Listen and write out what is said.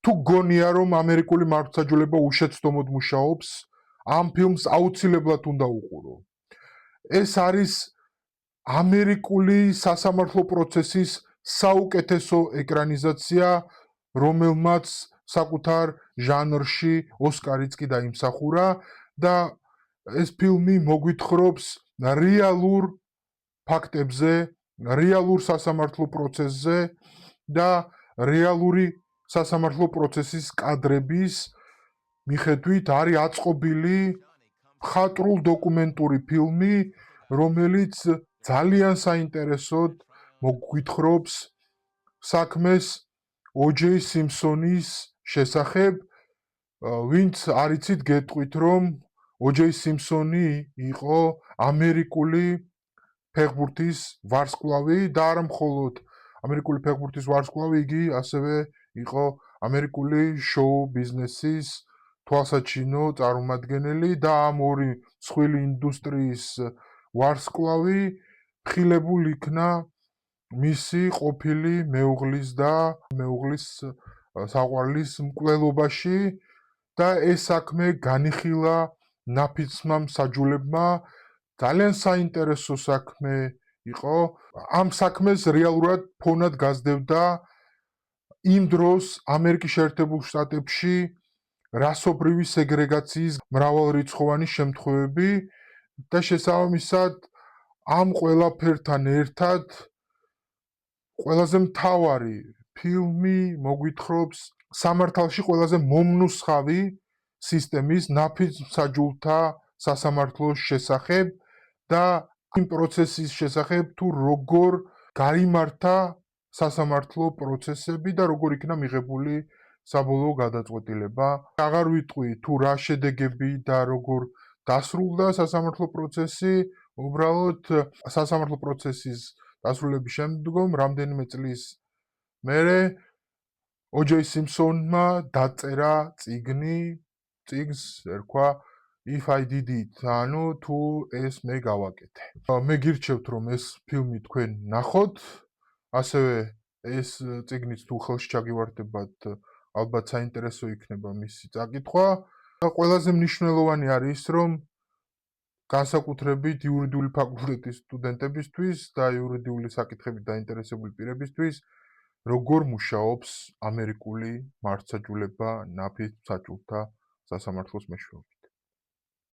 თუ გონია რომ ამერიკული მართლმსაჯულება უშეცდომოდ მუშაობს, ამ ფილმს აუცილებლად უნდა უყურო. ეს არის ამერიკული სასამართლო პროცესის საუკეთესო ეკრანიზაცია, რომელმაც საკუთარ ჟანრში ოსკარიც კი დაიმსახურა და ეს ფილმი მოგვითხრობს რეალურ ფაქტებზე, რეალურ სასამართლო პროცესზე და რეალური სასამართლო პროცესის კადრების მიხედვით არის აწყობილი მხატვრულ დოკუმენტური ფილმი, რომელიც ძალიან საინტერესოდ მოგვითხრობს საქმეს O.J. Simpson-ის შესახებ, ვინც არიცით გეტყვით, რომ O.J. Simpson-ი იყო ამერიკული ფეხბურთის ვარსკვლავი და არა მხოლოდ ამერიკული ფეხბურთის ვარსკვლავი, იგი ასევე იყო ამერიკული შოუ ბიზნესის თვალსაჩინო წარმომადგენელი და ამ ორი მსხვილი ინდუსტრიის ვარსკვლავი ხილებულ იქნა მისი ყოფილი მეუღლის და მეუღლის საყვარლის მკვლელობაში და ეს საქმე განიხილა ნაფიცმა მსაჯულებმა. ძალიან საინტერესო საქმე იყო. ამ საქმეს რეალურად ფონად გასდევდა იმ დროს ამერიკის შეერთებულ შტატებში რასობრივი სეგრეგაციის მრავალრიცხოვანი შემთხვევები და შესაბამისად ამ ყველაფერთან ერთად ყველაზე მთავარი ფილმი მოგვითხრობს სამართალში ყველაზე მომნუსხავი სისტემის ნაფიც მსაჯულთა სასამართლოს შესახებ და იმ პროცესის შესახებ თუ როგორ გაიმართა სასამართლო პროცესები და როგორ იქნა მიღებული საბოლოო გადაწყვეტილება. აღარ ვიტყვი თუ რა შედეგები და როგორ დასრულდა სასამართლო პროცესი, უბრალოდ სასამართლო პროცესის დასრულების შემდგომ რამდენიმე წლის მერე O.J. Simpson-მა დაწერა წიგნს ერქვა If I Did It, ანუ თუ ეს მე გავაკეთე. მე გირჩევთ რომ ეს ფილმი თქვენ ნახოთ, ასევე ეს წიგნიც თუ ხელში ჩაგივარდებათ, ალბათ საინტერესო იქნება მისი წაკითხვა. ყველაზე მნიშვნელოვანი არის ის, რომ განსაკუთრებით იურიდიული ფაკულტეტის სტუდენტებისთვის და იურიდიული საკითხებით დაინტერესებული პირებისთვის, როგორ მუშაობს ამერიკული მართლმსაჯულება ნაფიც მსაჯულთა სასამართლოს მეშვეობით.